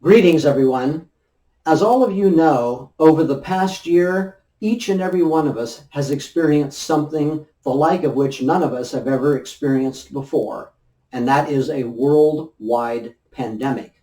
Greetings, everyone. As all of you know, over the past year, each and every one of us has experienced something the like of which none of us have ever experienced before, and that is a worldwide pandemic.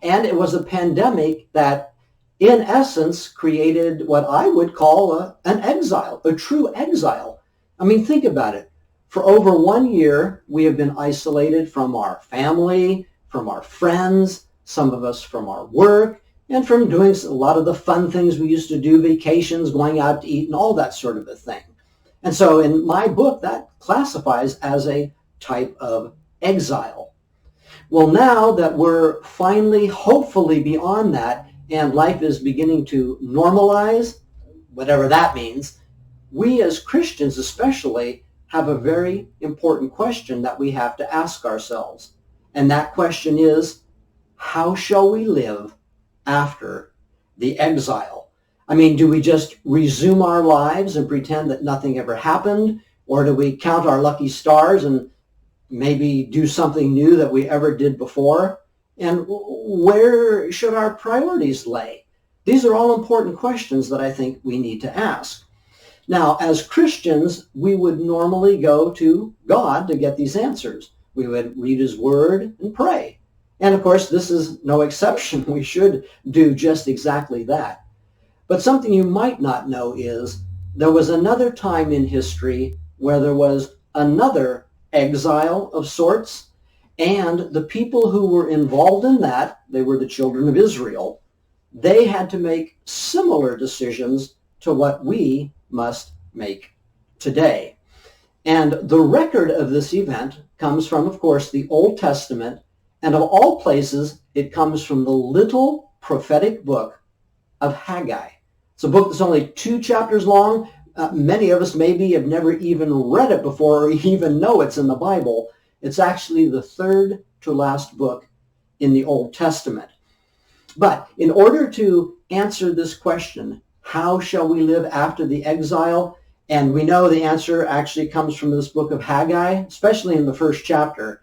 And it was a pandemic that, in essence, created what I would call an exile, a true exile. I mean, think about it. For over 1 year, we have been isolated from our family, from our friends, some of us from our work, and from doing a lot of the fun things we used to do, vacations, going out to eat, and all that sort of a thing. And so in my book, that classifies as a type of exile. Well, now that we're finally, hopefully beyond that, and life is beginning to normalize, whatever that means, we as Christians especially have a very important question that we have to ask ourselves. And that question is, how shall we live after the exile? I mean, do we just resume our lives and pretend that nothing ever happened? Or do we count our lucky stars and maybe do something new that we ever did before? And where should our priorities lay? These are all important questions that I think we need to ask. Now, as Christians, we would normally go to God to get these answers. We would read his word and pray. And of course, this is no exception. We should do just exactly that. But something you might not know is there was another time in history where there was another exile of sorts, and the people who were involved in that, they were the children of Israel, they had to make similar decisions to what we must make today. And the record of this event comes from, of course, the Old Testament. And of all places, it comes from the little prophetic book of Haggai. It's a book that's only 2 chapters long. Many of us maybe have never even read it before or even know it's in the Bible. It's actually the third to last book in the Old Testament. But in order to answer this question, how shall we live after the exile? And we know the answer actually comes from this book of Haggai, especially in the first chapter.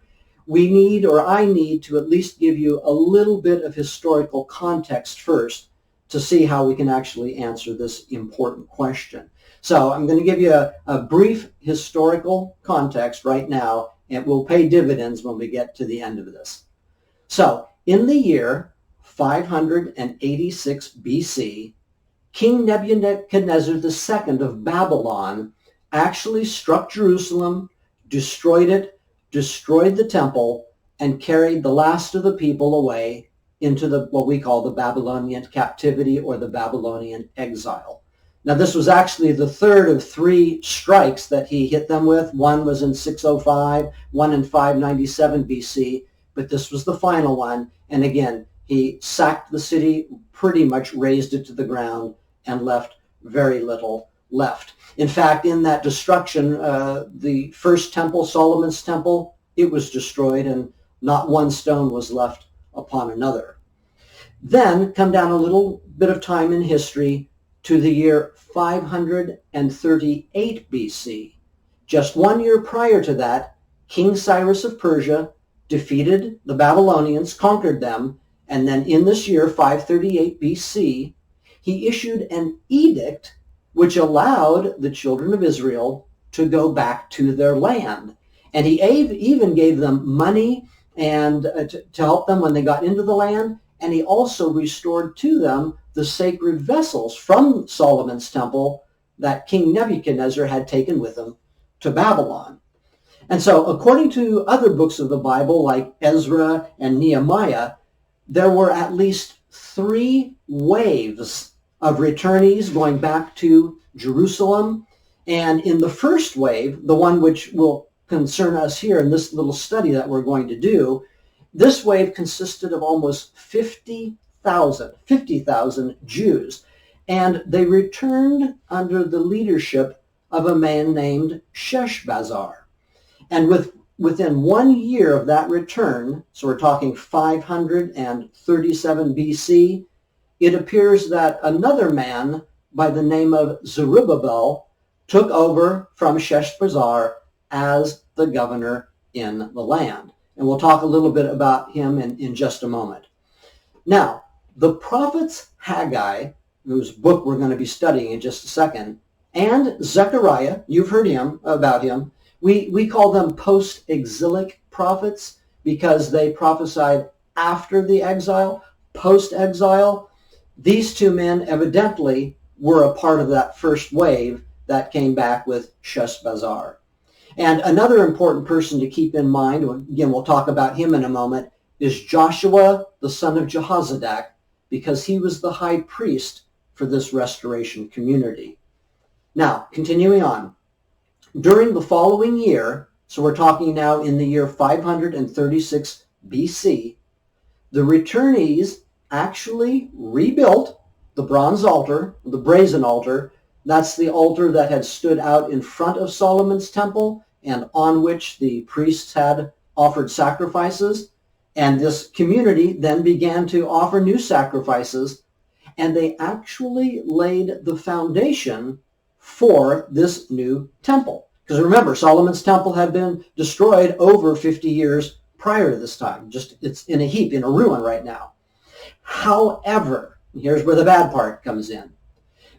I need to at least give you a little bit of historical context first to see how we can actually answer this important question. So I'm going to give you a brief historical context right now, and it will pay dividends when we get to the end of this. So in the year 586 BC, King Nebuchadnezzar II of Babylon actually struck Jerusalem, destroyed it, destroyed the temple, and carried the last of the people away into what we call the Babylonian captivity or the Babylonian exile. Now, this was actually the third of 3 strikes that he hit them with. One was in 605, one in 597 BC, but this was the final one. And again, he sacked the city, pretty much razed it to the ground, and left very little left. In fact, in that destruction, the first temple, Solomon's temple, it was destroyed, and not one stone was left upon another. Then come down a little bit of time in history to the year 538 BC. Just 1 year prior to that, King Cyrus of Persia defeated the Babylonians, conquered them, and then in this year, 538 BC, he issued an edict which allowed the children of Israel to go back to their land. And he even gave them money and to help them when they got into the land. And he also restored to them the sacred vessels from Solomon's temple that King Nebuchadnezzar had taken with him to Babylon. And so according to other books of the Bible, like Ezra and Nehemiah, there were at least 3 waves of returnees going back to Jerusalem. And in the first wave, the one which will concern us here in this little study that we're going to do, this wave consisted of almost 50,000 Jews. And they returned under the leadership of a man named Sheshbazzar. And within 1 year of that return, so we're talking 537 BC, it appears that another man by the name of Zerubbabel took over from Sheshbazzar as the governor in the land. And we'll talk a little bit about him in just a moment. Now, the prophets Haggai, whose book we're going to be studying in just a second, and Zechariah, you've heard about him. We call them post-exilic prophets because they prophesied after the exile, post-exile. These two men evidently were a part of that first wave that came back with Sheshbazzar. And another important person to keep in mind, again, we'll talk about him in a moment, is Joshua, the son of Jehozadak, because he was the high priest for this restoration community. Now, continuing on. During the following year, so we're talking now in the year 536 BC, the returnees actually rebuilt the bronze altar, the brazen altar. That's the altar that had stood out in front of Solomon's temple and on which the priests had offered sacrifices. And this community then began to offer new sacrifices, and they actually laid the foundation for this new temple. Because remember, Solomon's temple had been destroyed over 50 years prior to this time. Just it's in a heap, in a ruin right now. However, here's where the bad part comes in.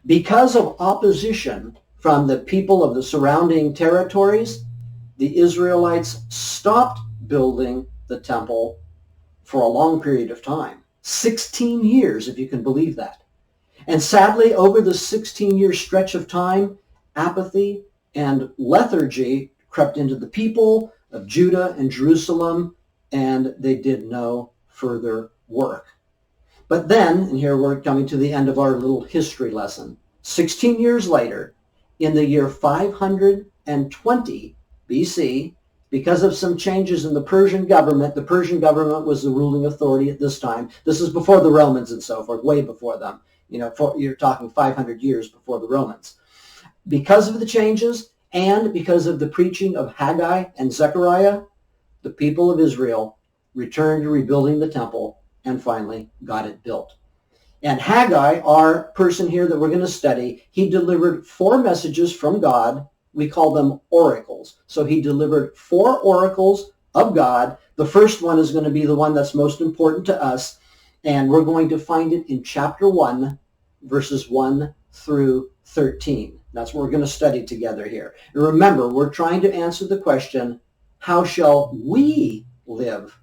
Because of opposition from the people of the surrounding territories, the Israelites stopped building the temple for a long period of time. 16 years, if you can believe that. And sadly, over the 16-year stretch of time, apathy and lethargy crept into the people of Judah and Jerusalem, and they did no further work. But then, and here we're coming to the end of our little history lesson, 16 years later, in the year 520 BC, because of some changes in the Persian government was the ruling authority at this time. This is before the Romans and so forth, way before them. You're talking 500 years before the Romans. Because of the changes and because of the preaching of Haggai and Zechariah, the people of Israel returned to rebuilding the temple and finally got it built. And Haggai, our person here that we're going to study, he delivered 4 messages from God. We call them oracles. So he delivered 4 oracles of God. The first one is going to be the one that's most important to us, and we're going to find it in chapter 1, verses 1 through 13. That's what we're going to study together here. And remember, we're trying to answer the question, how shall we live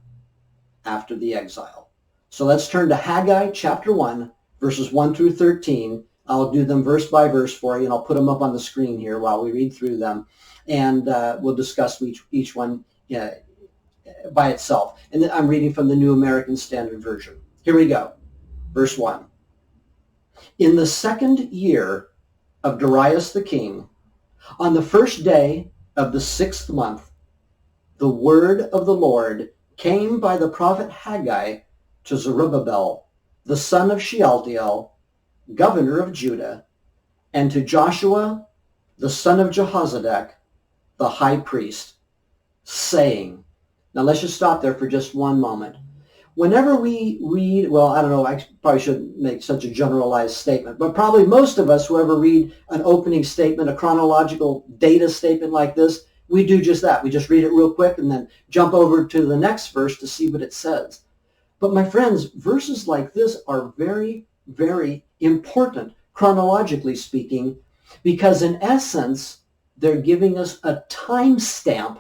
after the exile? So let's turn to Haggai chapter 1, verses 1 through 13. I'll do them verse by verse for you, and I'll put them up on the screen here while we read through them. And we'll discuss each one by itself. And then I'm reading from the New American Standard Version. Here we go. Verse 1. In the 2nd year of Darius the king, on the 1st day of the 6th month, the word of the Lord came by the prophet Haggai to Zerubbabel, the son of Shealtiel, governor of Judah, and to Joshua, the son of Jehozadak, the high priest, saying, now let's just stop there for just one moment. Whenever we read, well, I don't know, I probably shouldn't make such a generalized statement, but probably most of us who ever read an opening statement, a chronological data statement like this, we do just that. We just read it real quick and then jump over to the next verse to see what it says. But my friends, verses like this are very, very important, chronologically speaking, because in essence, they're giving us a timestamp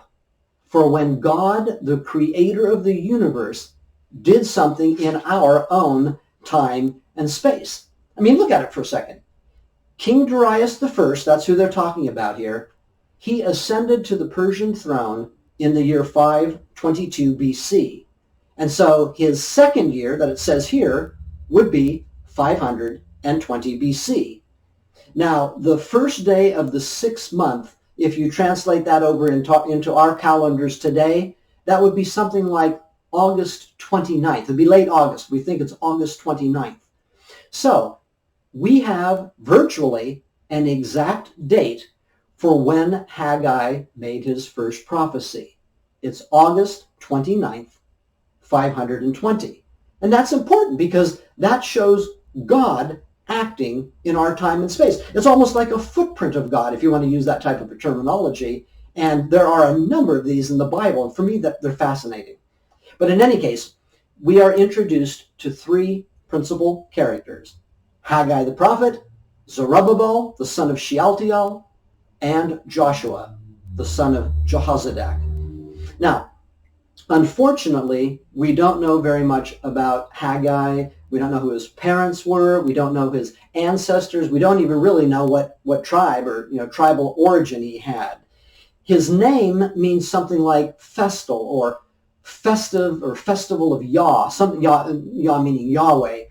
for when God, the creator of the universe, did something in our own time and space. I mean, look at it for a second. King Darius I, that's who they're talking about here, he ascended to the Persian throne in the year 522 BC. And so his 2nd year that it says here would be 520 BC. Now, the 1st day of the 6th month, if you translate that over into our calendars today, that would be something like August 29th. It'd be late August. We think it's August 29th. So we have virtually an exact date for when Haggai made his first prophecy. It's August 29th, 520. And that's important because that shows God acting in our time and space. It's almost like a footprint of God, if you want to use that type of a terminology. And there are a number of these in the Bible, and for me, they're fascinating. But in any case, we are introduced to three principal characters: Haggai the prophet, Zerubbabel, the son of Shealtiel, and Joshua, the son of Jehozadak. Now, unfortunately, we don't know very much about Haggai. We don't know who his parents were. We don't know his ancestors. We don't even really know what tribe or tribal origin he had. His name means something like festal or festive or festival of Yah, Yah meaning Yahweh.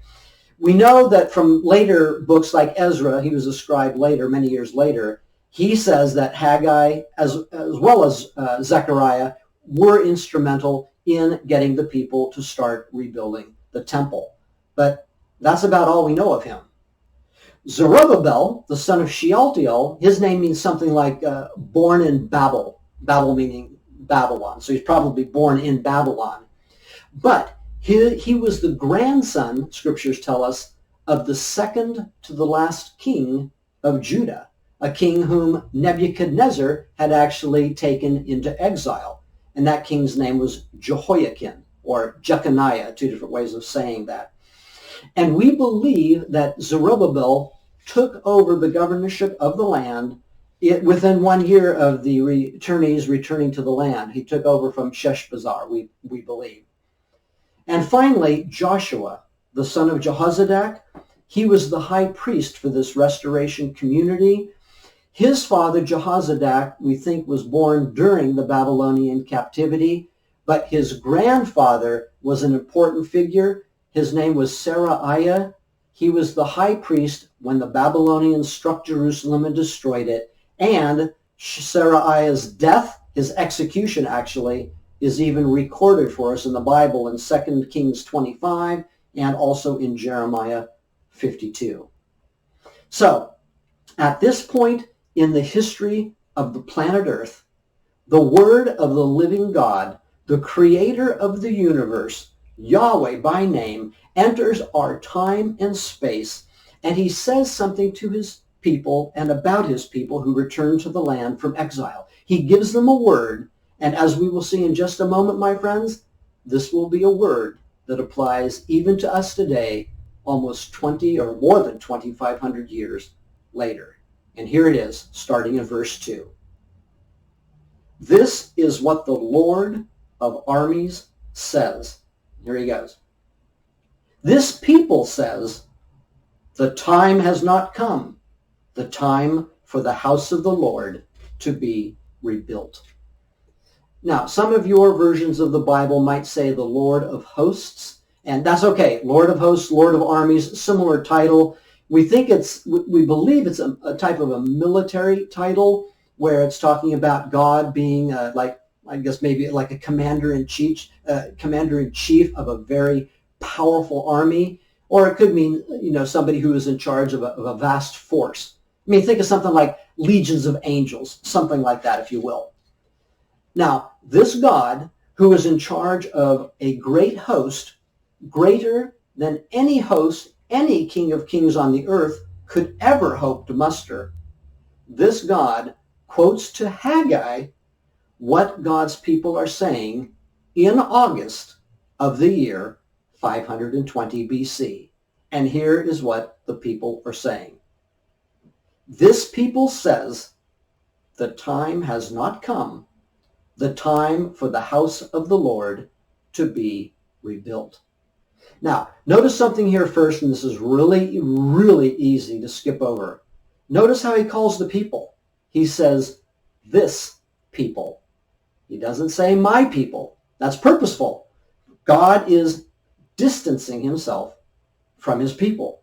We know that from later books like Ezra, he was a scribe later, many years later, he says that Haggai, as well as Zechariah, were instrumental in getting the people to start rebuilding the temple. But that's about all we know of him. Zerubbabel, the son of Shealtiel, his name means something like born in Babel, Babel meaning Babylon. So he's probably born in Babylon. But he was the grandson, scriptures tell us, of the second to the last king of Judah, a king whom Nebuchadnezzar had actually taken into exile. And that king's name was Jehoiakim, or Jeconiah, two different ways of saying that. And we believe that Zerubbabel took over the governorship of the land within 1 year of the returnees returning to the land. He took over from Sheshbazzar, we believe. And finally, Joshua, the son of Jehozadak, he was the high priest for this restoration community. His father, Jehozadak, we think was born during the Babylonian captivity, but his grandfather was an important figure. His name was Seraiah. He was the high priest when the Babylonians struck Jerusalem and destroyed it. And Seraiah's death, his execution actually, is even recorded for us in the Bible in 2 Kings 25 and also in Jeremiah 52. So, at this point in the history of the planet Earth, the Word of the living God, the creator of the universe, Yahweh by name, enters our time and space, and he says something to his people and about his people who return to the land from exile. He gives them a word, and as we will see in just a moment, my friends, this will be a word that applies even to us today, almost 20 or more than 2,500 years later. And here it is, starting in verse 2. This is what the Lord of armies says. Here he goes. This people says, the time has not come, the time for the house of the Lord to be rebuilt. Now, some of your versions of the Bible might say the Lord of hosts, and that's okay. Lord of hosts, Lord of armies, similar title. We believe it's a type of a military title where it's talking about God being maybe like a commander-in-chief of a very powerful army, or it could mean, somebody who is in charge of a vast force. I mean, think of something like legions of angels, something like that, if you will. Now, this God, who is in charge of a great host, greater than any host any king of kings on the earth could ever hope to muster, this God quotes to Haggai what God's people are saying in August of the year 520 BC. And here is what the people are saying. This people says, the time has not come, the time for the house of the Lord to be rebuilt. Now, notice something here first, and this is really, really easy to skip over. Notice how he calls the people. He says, this people. He doesn't say my people. That's purposeful. God is distancing himself from his people.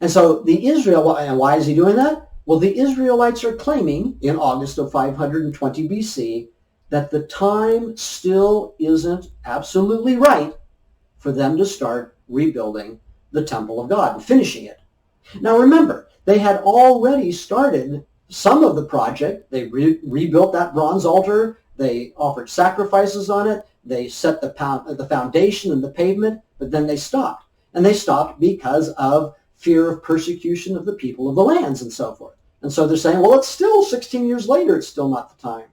And so and why is he doing that? Well, the Israelites are claiming in August of 520 BC that the time still isn't absolutely right for them to start rebuilding the temple of God and finishing it. Now remember, they had already started some of the project. They rebuilt that bronze altar. They offered sacrifices on it. They set the foundation and the pavement, but then they stopped. And they stopped because of fear of persecution of the people of the lands and so forth. And so they're saying, well, it's still 16 years later. It's still not the time.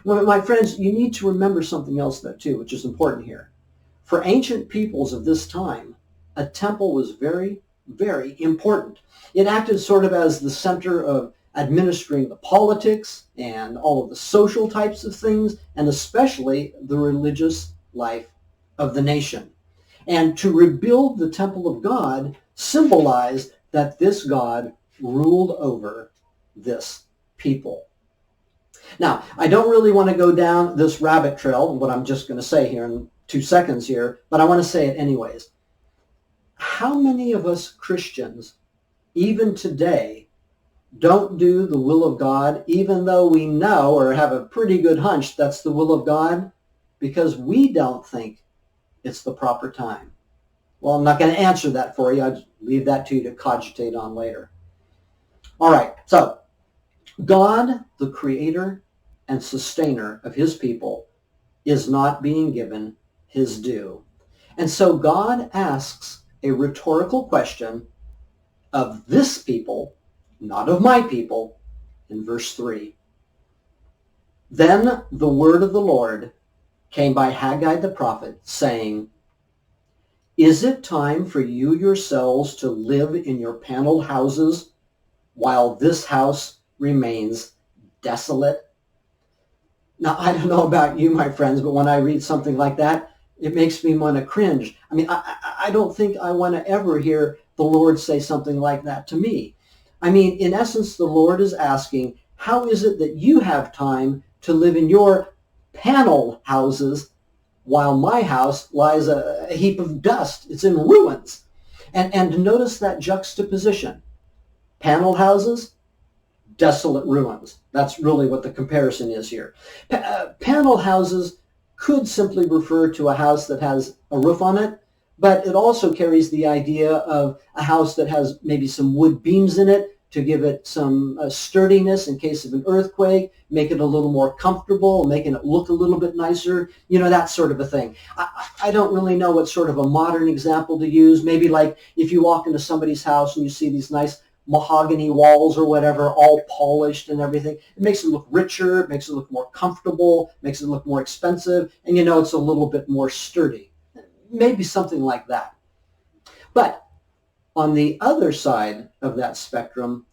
Well, my friends, you need to remember something else, though, too, which is important here. For ancient peoples of this time, a temple was very, very important. It acted sort of as the center of administering the politics and all of the social types of things, and especially the religious life of the nation. And to rebuild the temple of God symbolized that this God ruled over this people. Now, I don't really want to go down this rabbit trail, what I'm just going to say here in 2 seconds here, but I want to say it anyways. How many of us Christians, even today, don't do the will of God, even though we know or have a pretty good hunch that's the will of God, because we don't think it's the proper time? Well, I'm not going to answer that for you. I'll leave that to you to cogitate on later. All right, so God, the creator and sustainer of his people, is not being given his due. And so God asks a rhetorical question of this people, not of my people, in verse 3. Then the word of the Lord came by Haggai the prophet, saying, Is it time for you yourselves to live in your paneled houses while this house remains desolate? Now, I don't know about you, my friends, but when I read something like that, it makes me want to cringe. I mean, I don't think I want to ever hear the Lord say something like that to me. I mean, in essence, the Lord is asking, how is it that you have time to live in your paneled houses while my house lies a heap of dust? It's in ruins. And notice that juxtaposition. Paneled houses, desolate ruins. That's really what the comparison is here. Paneled houses could simply refer to a house that has a roof on it, but it also carries the idea of a house that has maybe some wood beams in it to give it some sturdiness in case of an earthquake, make it a little more comfortable, making it look a little bit nicer, that sort of a thing. I don't really know what sort of a modern example to use. Maybe like if you walk into somebody's house and you see these nice mahogany walls or whatever, all polished and everything. It makes it look richer, it makes it look more comfortable, makes it look more expensive, and it's a little bit more sturdy. Maybe something like that. But on the other side of that spectrum,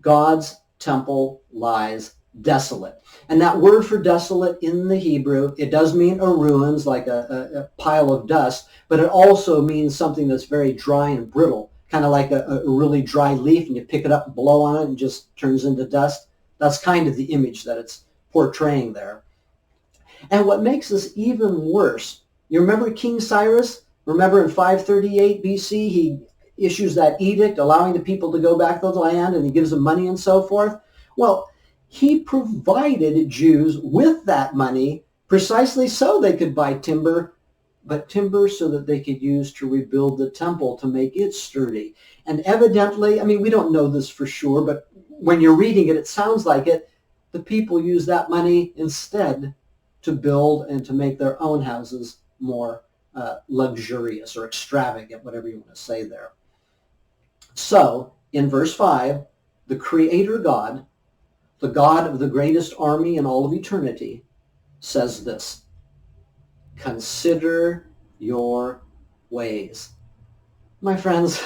God's temple lies desolate. And that word for desolate in the Hebrew, it does mean a ruins, like a pile of dust, but it also means something that's very dry and brittle, kind of like a really dry leaf, and you pick it up and blow on it and it just turns into dust. That's kind of the image that it's portraying there. And what makes this even worse, you remember King Cyrus? Remember in 538 BC, he issues that edict allowing the people to go back to the land, and he gives them money and so forth. Well, he provided Jews with that money precisely so they could buy timber, but timber so that they could use to rebuild the temple to make it sturdy. And evidently, I mean, we don't know this for sure, but when you're reading it, it sounds like it. The people use that money instead to build and to make their own houses more luxurious or extravagant, whatever you want to say there. So, in verse 5, the Creator God, the God of the greatest army in all of eternity, says this: Consider your ways. My friends,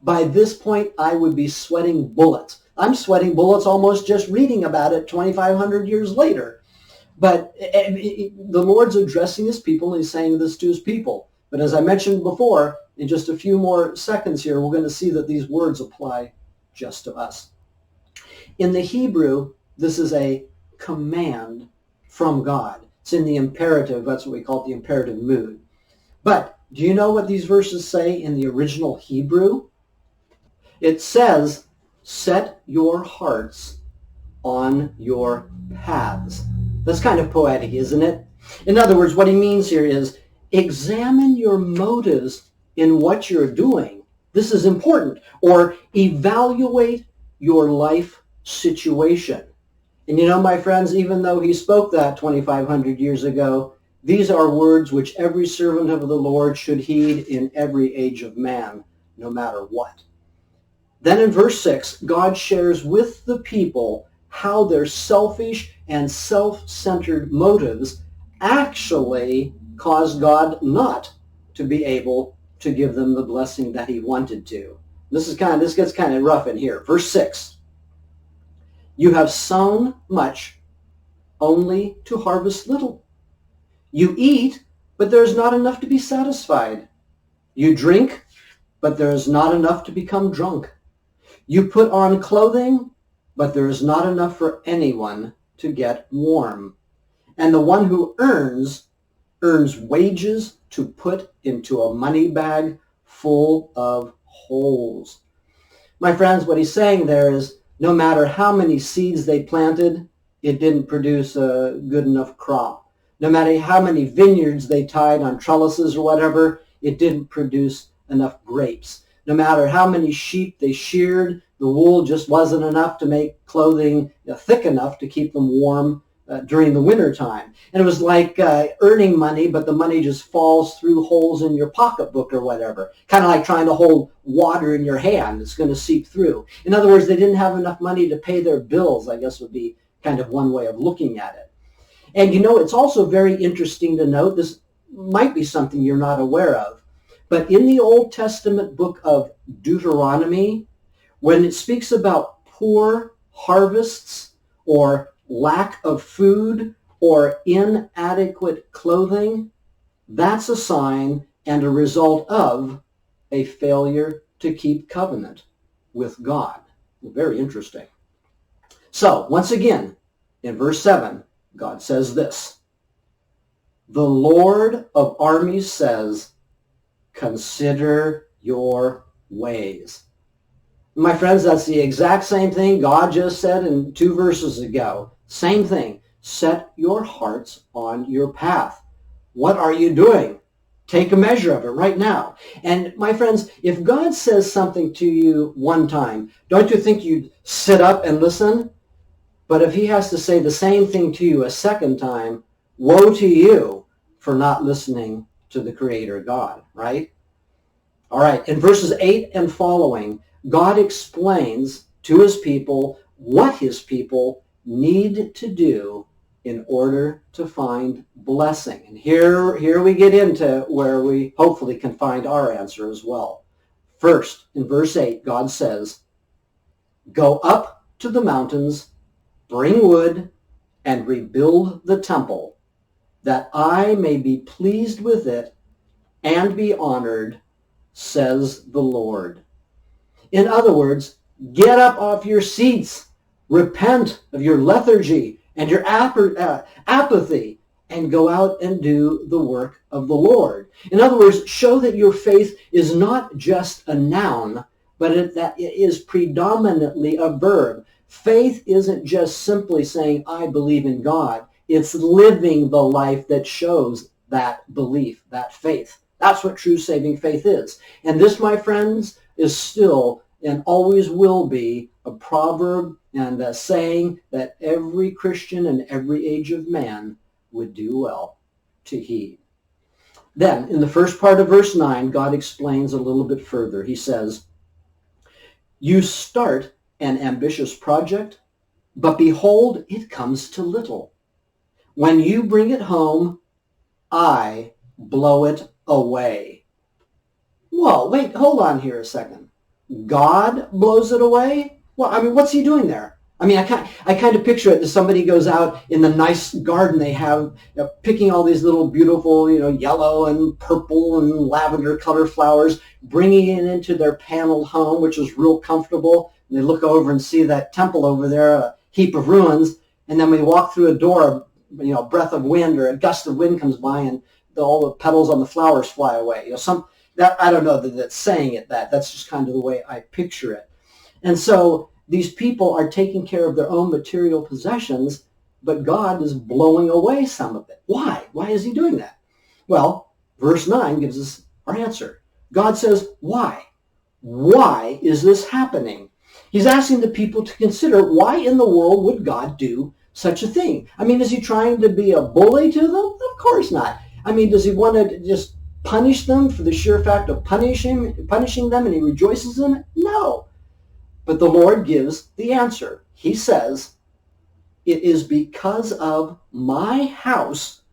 by this point, I would be sweating bullets. I'm sweating bullets almost just reading about it 2,500 years later. But the Lord's addressing his people, and he's saying this to his people. But as I mentioned before, in just a few more seconds here, we're going to see that these words apply just to us. In the Hebrew, this is a command from God. It's in the imperative. That's what we call it, the imperative mood. But do you know what these verses say in the original Hebrew? It says, set your hearts on your paths. That's kind of poetic, isn't it? In other words, what he means here is examine your motives in what you're doing. This is important. Or evaluate your life situation. And my friends, even though he spoke that 2,500 years ago, these are words which every servant of the Lord should heed in every age of man, no matter what. Then in verse 6, God shares with the people how their selfish and self-centered motives actually caused God not to be able to give them the blessing that he wanted to. This gets kind of rough in here. Verse 6. You have sown much only to harvest little. You eat, but there is not enough to be satisfied. You drink, but there is not enough to become drunk. You put on clothing, but there is not enough for anyone to get warm. And the one who earns wages to put into a money bag full of holes. My friends, what he's saying there is no matter how many seeds they planted, it didn't produce a good enough crop. No matter how many vineyards they tied on trellises or whatever, it didn't produce enough grapes. No matter how many sheep they sheared, the wool just wasn't enough to make clothing thick enough to keep them warm during the winter time. And it was like earning money, but the money just falls through holes in your pocketbook or whatever. Kind of like trying to hold water in your hand. It's going to seep through. In other words, they didn't have enough money to pay their bills, I guess would be kind of one way of looking at it. And it's also very interesting to note, this might be something you're not aware of, but in the Old Testament book of Deuteronomy, when it speaks about poor harvests or lack of food or inadequate clothing, that's a sign and a result of a failure to keep covenant with God. Very interesting. So, once again, in verse 7, God says this, the Lord of armies says, consider your ways. My friends, that's the exact same thing God just said in 2 verses ago. Same thing. Set your hearts on your path. What are you doing? Take a measure of it right now. And my friends, if God says something to you one time, don't you think you'd sit up and listen? But if he has to say the same thing to you a second time, woe to you for not listening to the Creator God, right? All right, in verses 8 and following, God explains to his people what his people need to do in order to find blessing. And here we get into where we hopefully can find our answer as well. First, in verse 8, God says, go up to the mountains, bring wood, and rebuild the temple, that I may be pleased with it and be honored, says the Lord. In other words, get up off your seats, repent of your lethargy and your apathy, and go out and do the work of the Lord. In other words, show that your faith is not just a noun, but that it is predominantly a verb. Faith isn't just simply saying, I believe in God. It's living the life that shows that belief, that faith. That's what true saving faith is. And this, my friends, is still and always will be a proverb and a saying that every Christian in every age of man would do well to heed. Then, in the first part of verse 9, God explains a little bit further. He says, you start an ambitious project, but behold, it comes to little. When you bring it home, I blow it away. Whoa, wait, hold on here a second. God blows it away? Well, I mean, what's he doing there? I mean, I kind of picture it as somebody goes out in the nice garden they have, picking all these little beautiful, yellow and purple and lavender color flowers, bringing it into their paneled home, which is real comfortable. And they look over and see that temple over there, a heap of ruins. And then when they walk through a door, a breath of wind or a gust of wind comes by and all the petals on the flowers fly away. I don't know that that's saying it that. That's just kind of the way I picture it. And so these people are taking care of their own material possessions, but God is blowing away some of it. Why? Why is he doing that? Well, verse 9 gives us our answer. God says, why? Why is this happening? He's asking the people to consider, why in the world would God do such a thing? I mean, is he trying to be a bully to them? Of course not. I mean, does he want to just punish them for the sheer fact of punishing them and he rejoices in it? No. But the Lord gives the answer. He says, it is because of my house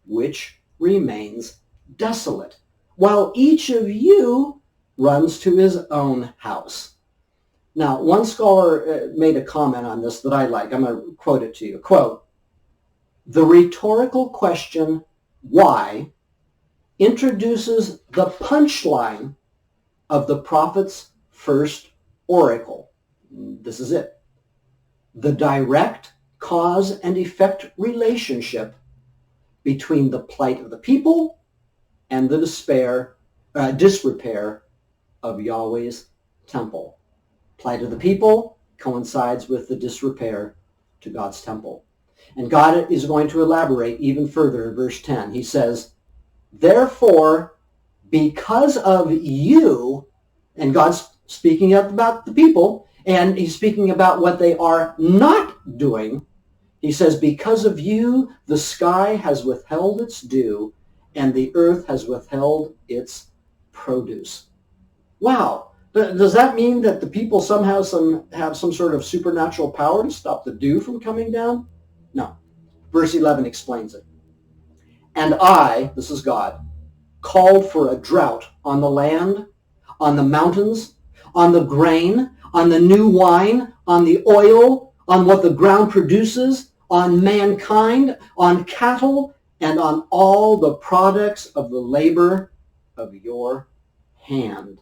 which remains desolate, while each of you runs to his own house. Now, one scholar made a comment on this that I like. I'm going to quote it to you. Quote, "The rhetorical question, why, introduces the punchline of the prophet's first oracle." This is it. "The direct cause and effect relationship between the plight of the people and the disrepair of Yahweh's temple." Plight of the people coincides with the disrepair to God's temple. And God is going to elaborate even further in verse 10. He says, "Therefore, because of you," and God's speaking about the people, and he's speaking about what they are not doing. He says, "Because of you, the sky has withheld its dew, and the earth has withheld its produce." Wow. Does that mean that the people somehow have some sort of supernatural power to stop the dew from coming down? No. Verse 11 explains it. "And I," this is God, "called for a drought on the land, on the mountains, on the grain, on the new wine, on the oil, on what the ground produces, on mankind, on cattle, and on all the products of the labor of your hand."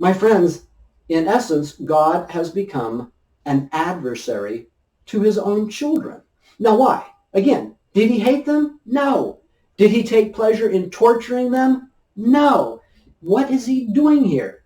My friends, in essence, God has become an adversary to his own children. Now why? Again, did he hate them? No. Did he take pleasure in torturing them? No. What is he doing here?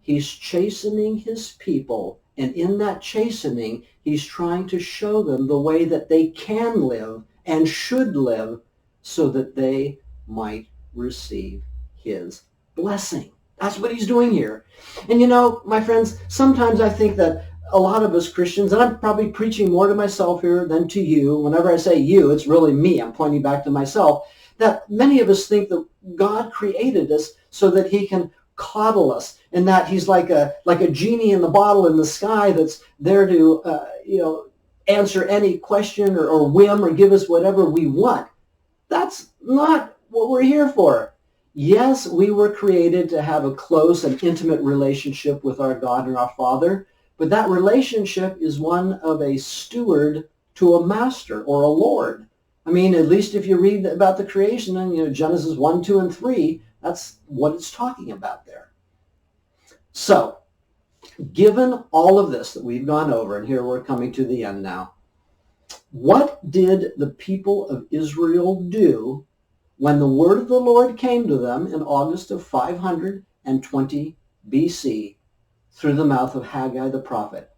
He's chastening his people, and in that chastening, he's trying to show them the way that they can live and should live so that they might receive his blessing. That's what he's doing here. And you know, my friends, sometimes I think that a lot of us Christians, and I'm probably preaching more to myself here than to you. Whenever I say you, it's really me. I'm pointing back to myself. That many of us think that God created us so that he can coddle us, and that he's like a genie in the bottle in the sky that's there to answer any question or whim or give us whatever we want. That's not what we're here for. Yes, we were created to have a close and intimate relationship with our God and our Father, but that relationship is one of a steward to a master or a lord. I mean, at least if you read about the creation in Genesis 1, 2, and 3, that's what it's talking about there. So, given all of this that we've gone over, and here we're coming to the end now, what did the people of Israel do when the word of the Lord came to them in August of 520 BC through the mouth of Haggai the prophet?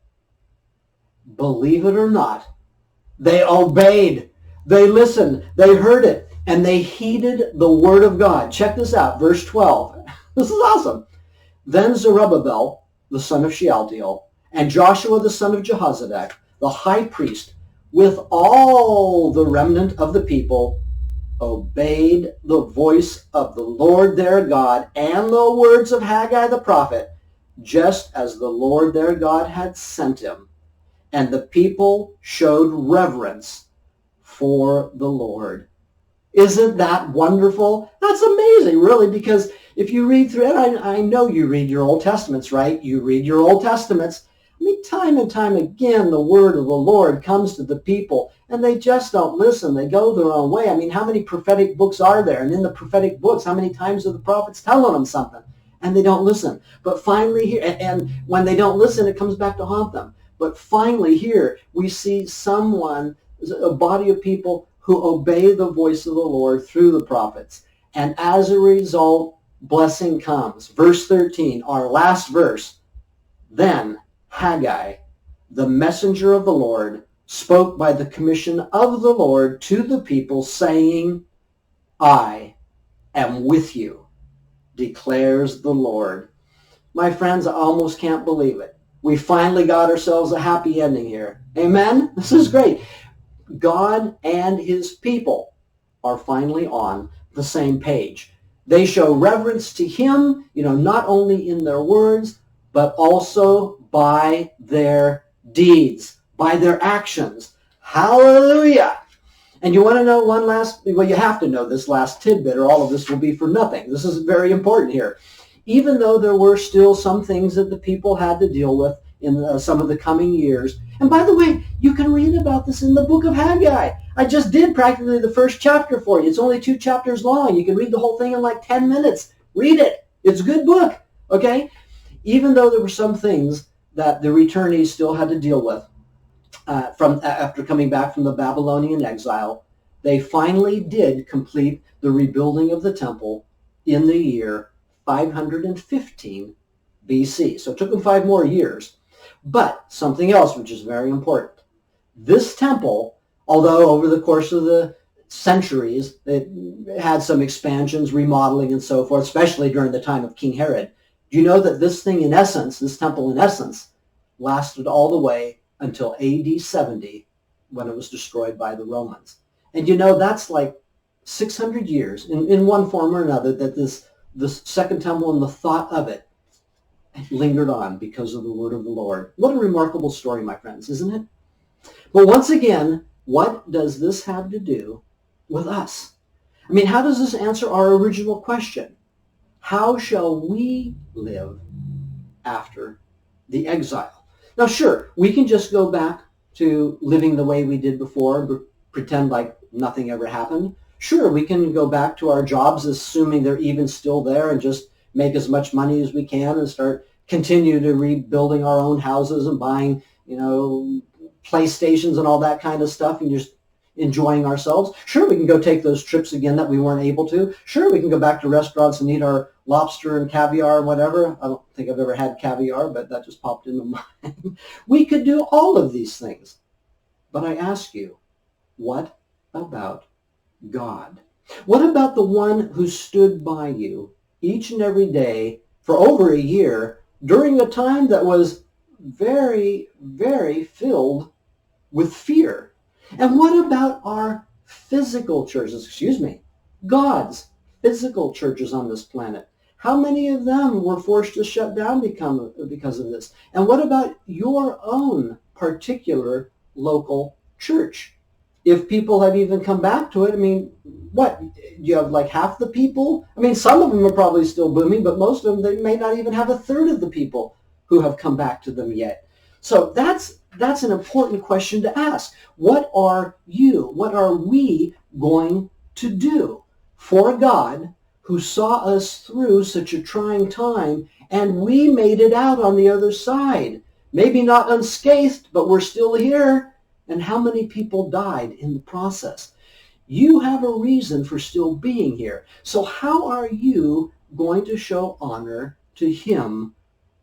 Believe it or not, they obeyed. They listened. They heard it. And they heeded the word of God. Check this out, verse 12. This is awesome. "Then Zerubbabel, the son of Shealtiel, and Joshua, the son of Jehozadak, the high priest, with all the remnant of the people, obeyed the voice of the Lord their God and the words of Haggai the prophet, just as the Lord their God had sent him. And the people showed reverence for the Lord." Isn't that wonderful? That's amazing, really, because if you read through it, I know you read your Old Testaments, right? You read your Old Testaments. I mean, time and time again, the word of the Lord comes to the people, and they just don't listen. They go their own way. I mean, how many prophetic books are there? And in the prophetic books, how many times are the prophets telling them something? And they don't listen. But finally here, and when they don't listen, it comes back to haunt them. But finally here, we see a body of people who obey the voice of the Lord through the prophets. And as a result, blessing comes. Verse 13, our last verse. "Then Haggai, the messenger of the Lord, spoke by the commission of the Lord to the people, saying, I am with you, declares the Lord." My friends, I almost can't believe it. We finally got ourselves a happy ending here. Amen? This is great. God and his people are finally on the same page. They show reverence to him, not only in their words, but also by their deeds, by their actions. Hallelujah! And you want to know well, you have to know this last tidbit or all of this will be for nothing. This is very important here. Even though there were still some things that the people had to deal with in some of the coming years. And by the way, you can read about this in the book of Haggai. I just did practically the first chapter for you. It's only 2 chapters long. You can read the whole thing in like 10 minutes. Read it. It's a good book, okay? Even though there were some things that the returnees still had to deal with after coming back from the Babylonian exile, they finally did complete the rebuilding of the temple in the year 515 BC. So it took them 5 more years. But something else which is very important. This temple, although over the course of the centuries it had some expansions, remodeling, and so forth, especially during the time of King Herod, do you know that this temple in essence, lasted all the way until AD 70 when it was destroyed by the Romans? And you know, that's like 600 years in one form or another that the second temple and the thought of it lingered on because of the word of the Lord. What a remarkable story, my friends, isn't it? But once again, what does this have to do with us? I mean, how does this answer our original question? How shall we live after the exile? Now, sure, we can just go back to living the way we did before, pretend like nothing ever happened. Sure, we can go back to our jobs, assuming they're even still there, and just make as much money as we can and continue to rebuilding our own houses and buying, PlayStations and all that kind of stuff and just enjoying ourselves. Sure, we can go take those trips again that we weren't able to. Sure, we can go back to restaurants and eat our lobster and caviar and whatever. I don't think I've ever had caviar, but that just popped into mind. We could do all of these things. But I ask you, what about God? What about the one who stood by you each and every day for over a year during a time that was very, very filled with fear? And what about our physical churches, God's physical churches on this planet? How many of them were forced to shut down because of this? And what about your own particular local church? If people have even come back to it, what? You have like half the people? Some of them are probably still booming, but most of them, they may not even have a third of the people who have come back to them yet. So that's an important question to ask. What are we going to do for God who saw us through such a trying time and we made it out on the other side? Maybe not unscathed, but we're still here. And how many people died in the process? You have a reason for still being here. So how are you going to show honor to him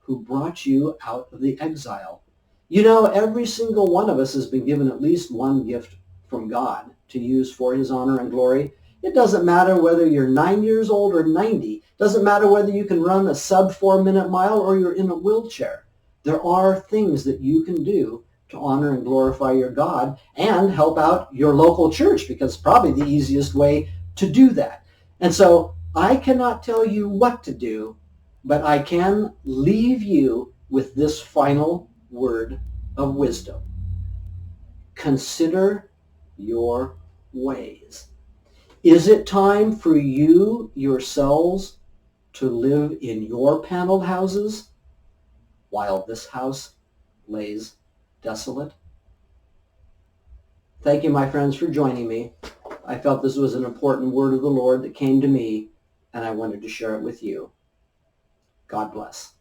who brought you out of the exile? Every single one of us has been given at least one gift from God to use for his honor and glory. It doesn't matter whether you're 9 years old or 90. It doesn't matter whether you can run a sub 4-minute mile or you're in a wheelchair. There are things that you can do to honor and glorify your God and help out your local church, because it's probably the easiest way to do that. And so I cannot tell you what to do, but I can leave you with this final word of wisdom. Consider your ways. Is it time for you yourselves to live in your paneled houses while this house lays desolate? Thank you, my friends, for joining me. I felt this was an important word of the Lord that came to me, and I wanted to share it with you. God bless.